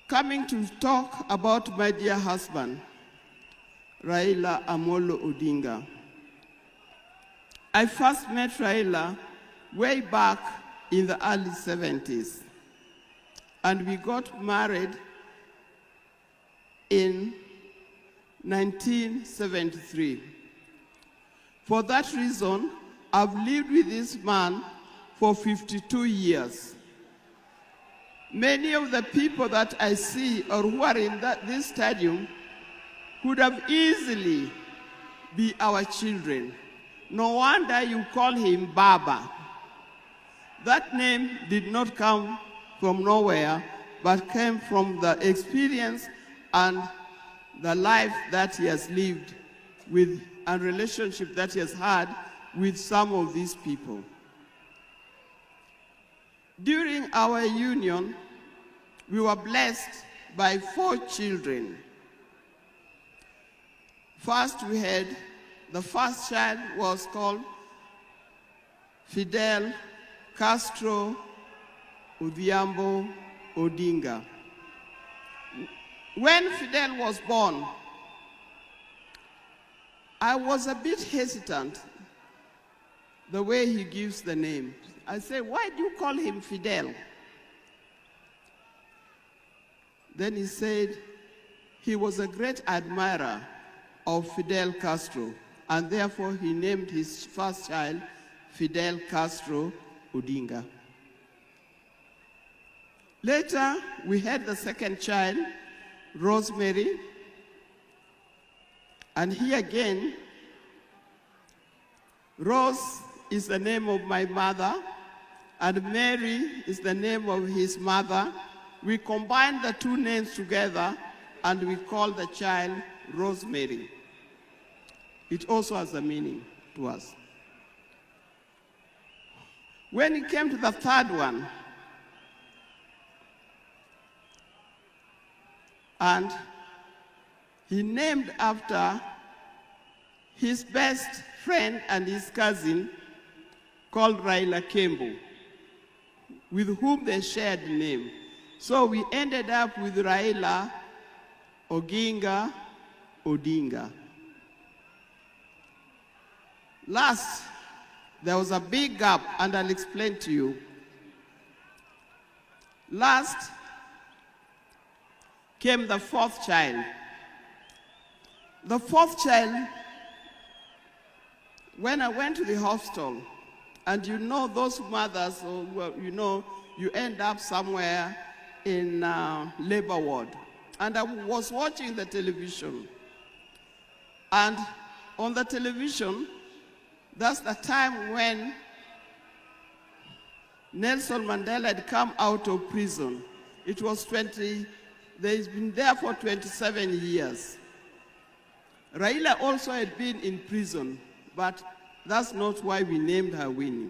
coming to talk about my dear husband, Raila Amolo Odinga. I first met Raila way back in the early 70s, and we got married in 1973. For that reason, I've lived with this man for 52 years. Many of the people that I see or who are in this stadium could have easily be our children. No wonder you call him Baba. That name did not come from nowhere, but came from the experience and the life that he has lived with and relationship that he has had with some of these people. During our union, we were blessed by 4 children. First, we had the first child was called Fidel Castro Odhiambo Odinga. When Fidel was born, I was a bit hesitant the way he gives the name. I said, why do you call him Fidel? Then he said he was a great admirer of Fidel Castro, and therefore he named his first child Fidel Castro Odinga. Later, we had the second child, Rosemary, and here again, Rose is the name of my mother, and Mary is the name of his mother. We combined the 2 names together, and we called the child Rosemary. It also has a meaning to us. When it came to the third one, and he named after his best friend and his cousin called Raila Kembo, with whom they shared the name. So we ended up with Raila Oginga Odinga. Last, there was a big gap, and I'll explain to you. Last came the 4th child. The 4th child, when I went to the hospital, and you know those mothers, you end up somewhere in labor ward. And I was watching the television. And on the television, that's the time when Nelson Mandela had come out of prison. It was he's been there for 27 years. Raila also had been in prison, but that's not why we named her Winnie.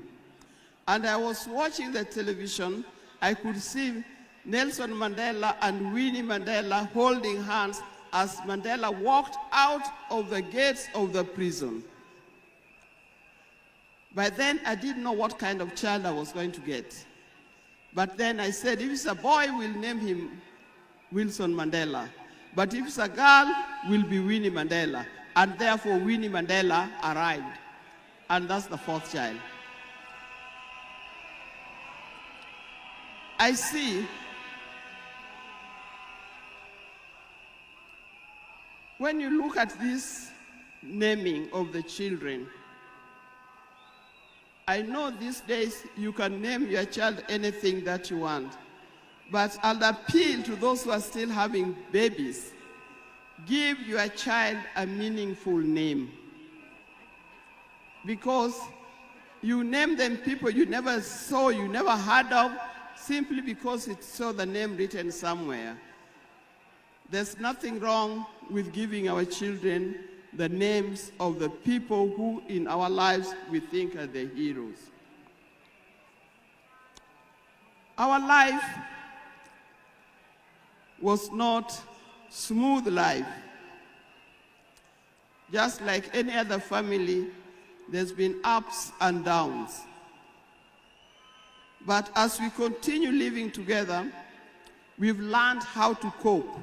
And I was watching the television, I could see Nelson Mandela and Winnie Mandela holding hands as Mandela walked out of the gates of the prison. By then, I didn't know what kind of child I was going to get. But then I said, if it's a boy, we'll name him Wilson Mandela. But if it's a girl, will be Winnie Mandela. And therefore, Winnie Mandela arrived. And that's the 4th child. I see when you look at this naming of the children, I know these days you can name your child anything that you want, but I'll appeal to those who are still having babies. Give your child a meaningful name, because you name them people you never saw, you never heard of, simply because it saw the name written somewhere. There's nothing wrong with giving our children the names of the people who in our lives we think are the heroes. Our life was not smooth life. Just like any other family, there's been ups and downs. But as we continue living together, we've learned how to cope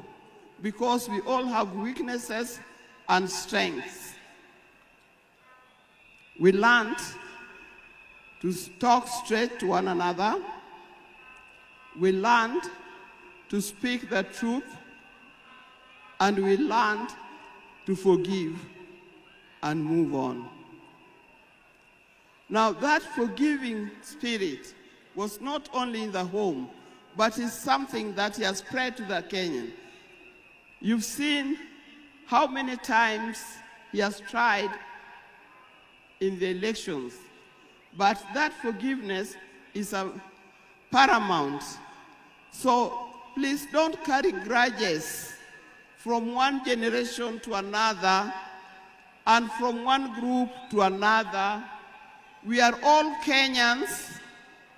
because we all have weaknesses and strengths. We learned to talk straight to one another. We learned to speak the truth, and we learned to forgive and move on. Now, that forgiving spirit was not only in the home, but is something that has spread to the Kenyan. You've seen how many times he has tried in the elections, but that forgiveness is paramount. So please don't carry grudges from one generation to another and from one group to another. We are all Kenyans.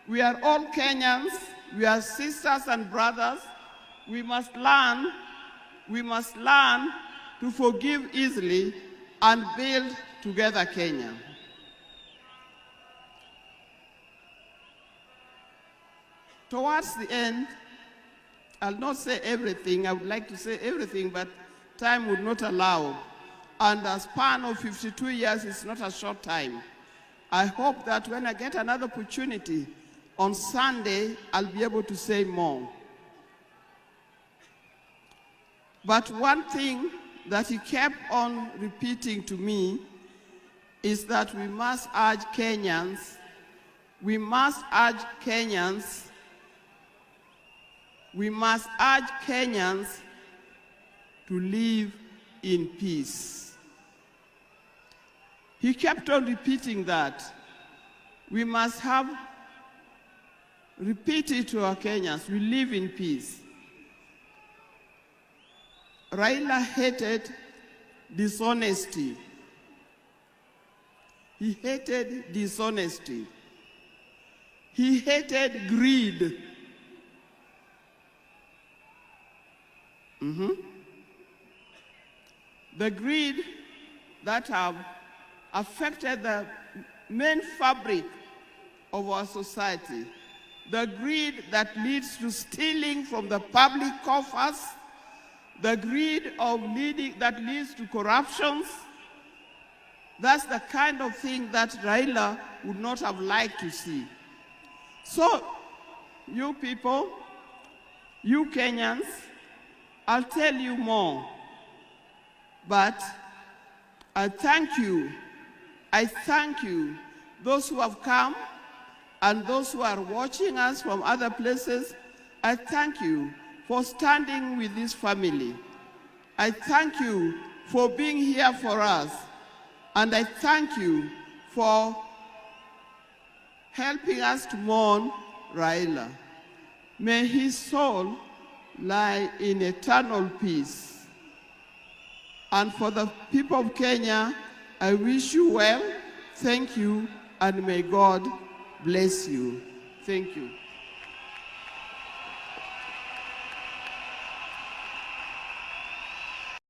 We are all Kenyans. We are sisters and brothers. We must learn to forgive easily and build together Kenya. Towards the end, I'll not say everything. I would like to say everything, but time would not allow. And a span of 52 years is not a short time. I hope that when I get another opportunity on Sunday, I'll be able to say more. But one thing that he kept on repeating to me is that we must urge Kenyans to live in peace. He kept on repeating that. We must repeat it to our Kenyans, we live in peace. Raila hated dishonesty. He hated dishonesty. He hated greed. The greed that have affected the main fabric of our society. The greed that leads to stealing from the public coffers. The greed that leads to corruptions. That's the kind of thing that Raila would not have liked to see. So, you people, you Kenyans, I'll tell you more. But I thank you, those who have come and those who are watching us from other places. I thank you for standing with this family. I thank you for being here for us. And I thank you for helping us to mourn Raila. May his soul lie in eternal peace. And for the people of Kenya, I wish you well, thank you, and may God bless you. Thank you.